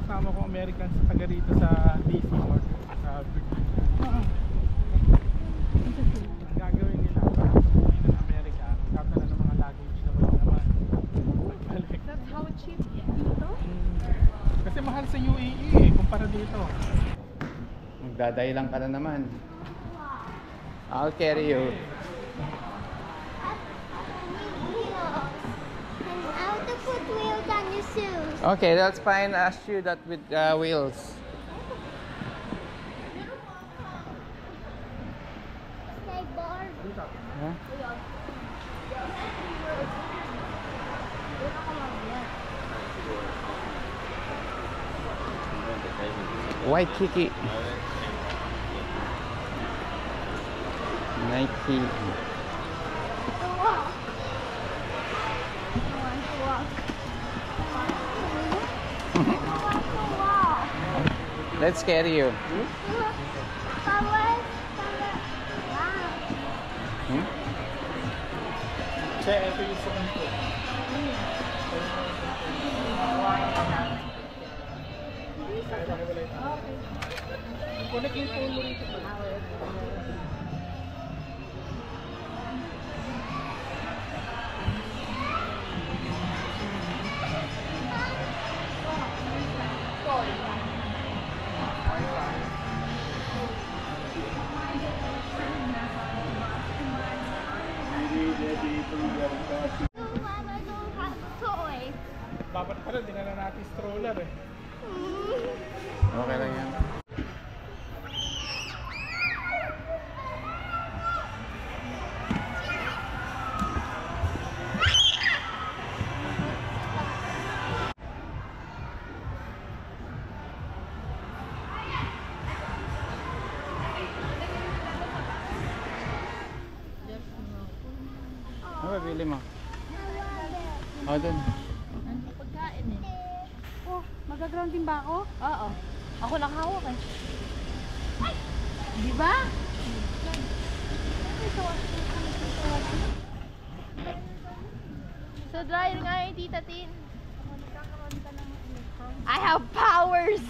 kasama kong American sa taga rito sa DC or sa Virginia. Ang gagawin nila para umuwi ng Amerika, magkatala ng mga luggage na wala naman. Pagbalik. That's how cheap dito? Kasi mahal sa UAE eh, kumpara dito. Magdaday lang ka na naman. I'll carry you. Okay, let's find a shoe that with wheels. Huh? White Kiki. Nike. Let's carry you. Che, ito yung sukan ko. Connect yung phone mo rito. Dapat pala, dinala natin stroller eh. Okay lang yan. Ano ba bili mo? Oh, dun. Pagkain eh. Oh, magaground din ba ako? Oo. Ako nakahawak eh. Ay! Di ba? So dry nga eh, Tita Tin. I have powers!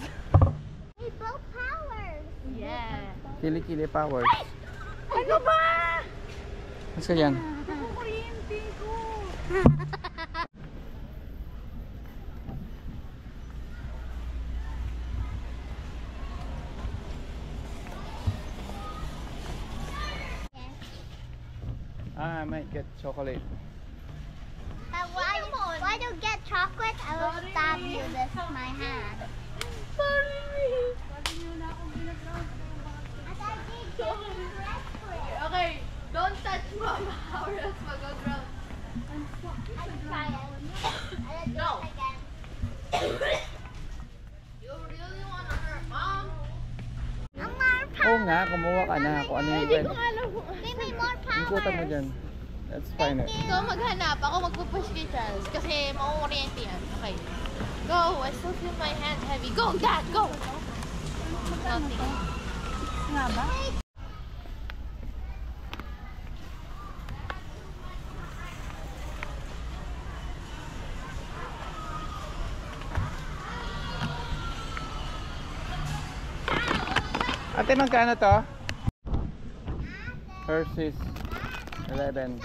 Rainbow powers! Yeah. Kili-kili powers. Ano ba? Mas ka yan. Kuryente ko. I might get chocolate. Why do you get chocolate? I will stab you with my hand. Sorry. Okay, don't touch Mama or else mag-ground. I'll try it. I'll do No. it again. You really wanna hurt Mom? More Oo power! nga, kumuha ka na kung ano yung pwede. Give me more power! Ikutan mo dyan. That's fine. Ikaw maghanap, ako magpupush kay Charles kasi mauuryente yan. Okay. Go! I still feel my hands heavy. Go, Dad! Go! Nothing. Nga ba? Ate, magkano to? Hershey's 11.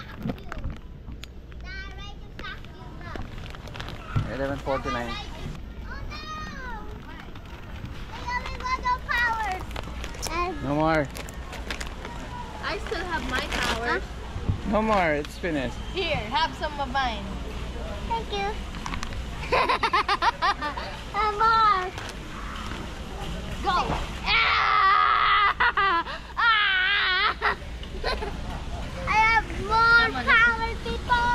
11.49. Oh no! Powers! No more. I still have my powers. No more. It's finished. Here, have some of mine. Thank you. More! Go! I have more power, people!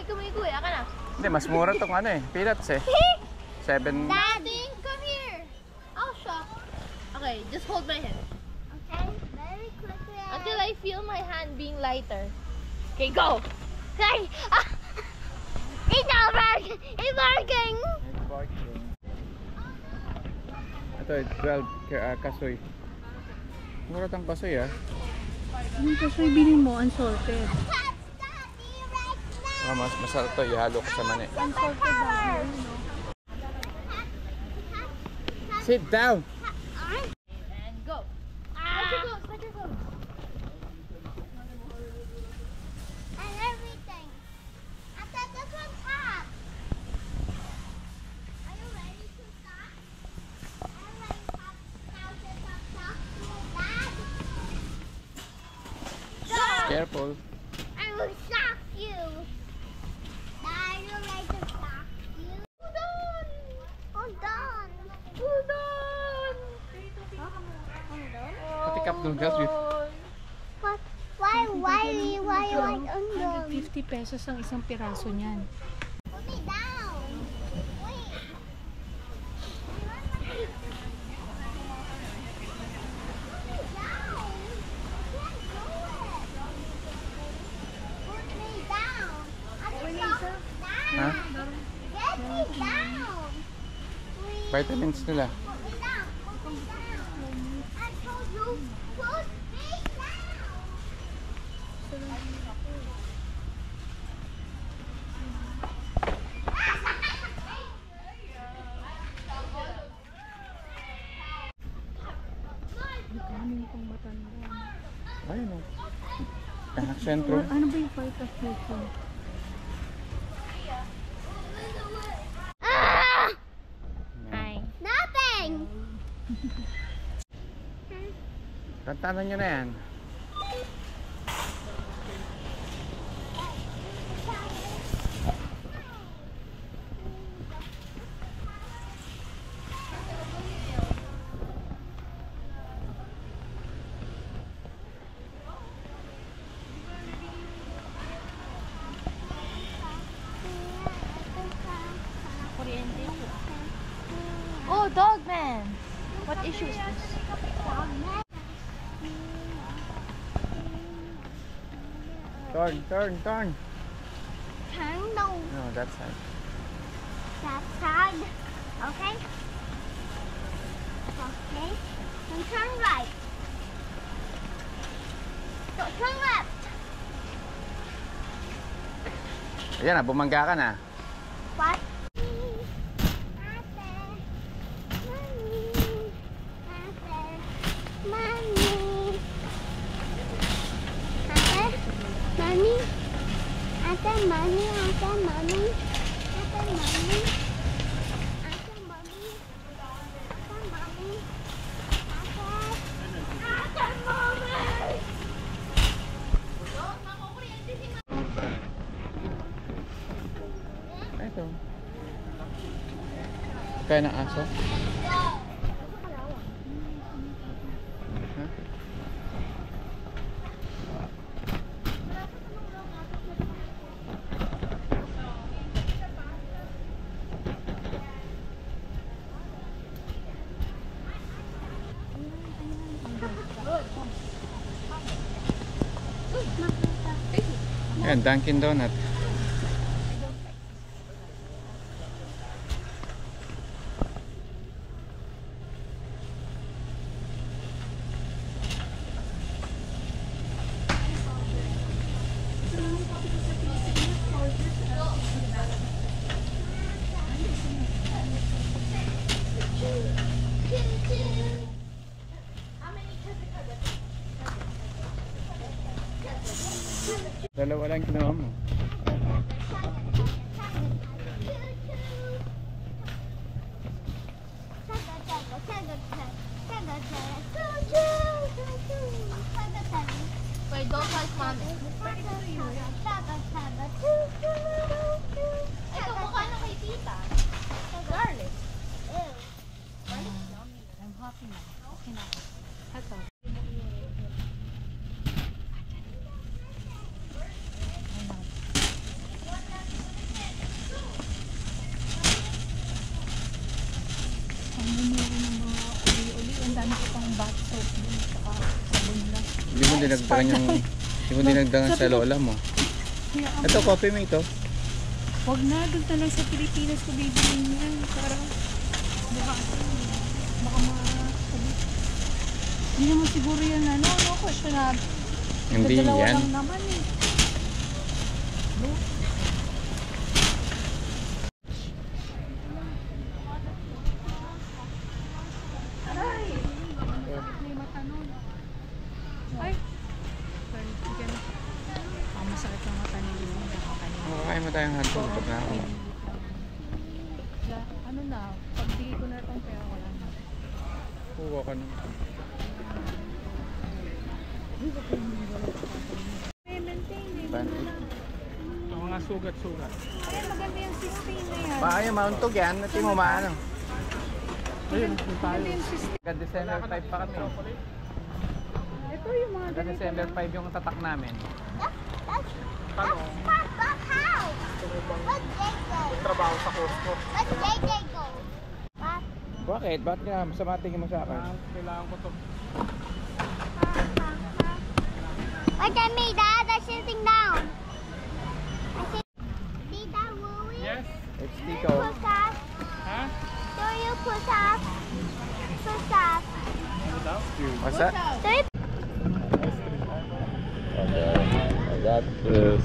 kumikuya ka na. Hindi, mas mura tong ano eh. Peanuts eh. 7. Daddy, come here. I'll shop. Okay, just hold my hand. Okay, very quickly. Until I feel my hand being lighter. Okay, go. Hey, it's not working. It's working. Ito, 12 kasoy. Mura tang kasoy ah. Yung kasoy bilhin mo, unsalted. Daddy, right now. Mas masarap to, ihalo ko sa mani. Unsalted daw. Sit down! And go. Let your clothes, let your clothes. And everything. I said this one's hot. Are you ready to start? I'm ready to start. Now to stop. Dad. Stop. Careful. I will shock you. Dad, are you ready to shock you? Hold on. Hold on. Hold on. Hold on. Pati cup noodles with... What? Why you like undone? 150 pesos ang isang piraso niyan. Put me down. Wait. Put me down. Can't do it. Put me down. I just down. Ha? Get me down. Please. Vitamins nila. Put me down. Put me down. I told you. Put me down. Ano pang matanda? Ayun o. Kanak sentro. Ano ba yung phytofusion? Ah! Nothing. Kantanan nyo na yan. Oh, dog man. What issue is this? Turn, turn, turn. Turn no. No, that side. That side. Okay. Okay. And turn right. So turn left. Ayan na, bumangga ka na. What? Ate. Mommy. Ate. Mommy. Ate. Mommy. Ate. Mommy. Ate. Mommy. Ate. Mommy. Ate. Mommy. Ate. Ate. Mommy. Ito. Kaya ng aso? Ha? Ayan, Dunkin Donut. Dalawa lang kinuha mo. Wait, don't touch mommy. Ito, mukha na kay tita. Garlic. I'm happy na. Okay na. Ito. dinagdagan yung... Hindi mo dinagdagan sa lola mo. Ito, coffee mo ito. Huwag na, doon na lang sa Pilipinas ko bibilin yan. Para, baka makasabi. Hindi naman siguro yan, ano, question na. Hindi Dalawa yan. lang naman eh. No? Aray! May mata nun. Ay! Sorry, sige na. Masakit ang mata ni Lulu. Oh, kaya mo tayong hotdog. Ito na ako. Ano na, pagbigay ko na itong pera, wala na. Kuha ka naman. Maintain eh. Ito mga sugat-sugat. Ay, maganda yung 16 na yan. Baka yung mauntog yan. Natin mo maano. Ayun, yung tayo. Maganda yung 16. Hanggang December 5 pa kami. Ito yung mga Hanggang ganito. December 5 yung tatak namin. Paano? But how? What they go? Trabaho sa Costco. What they go? What? Bakit? Bakit nga? Masama tingin mo sa akin? Kailangan ko to. Look at me, Dad. I'm sitting down. See that movie? Yes? It's Do you Tito. push up? Ha? Do you push up? Push up. Ano daw? What's that? Do you I got this.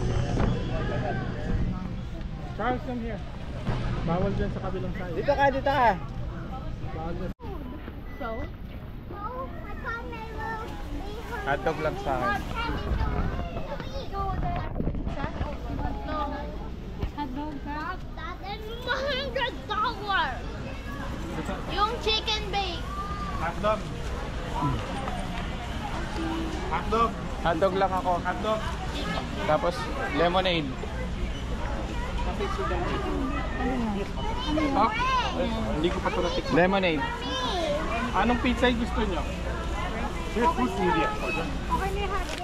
Charles, come here. Bawal dyan sa kabilang side. Dito ka, dito ka. Bawal dyan. So, Oh, I found my little baby. Hotdog lang sa akin. hotdog ka. $100. Yung chicken bake. Hotdog. Hotdog. Hotdog lang ako. Hotdog. Tapos lemonade. Ha? Hindi ko pa ito natikman. Lemonade. Anong pizza yung gusto nyo? Sweet food, medium. Okay na yung hotdog.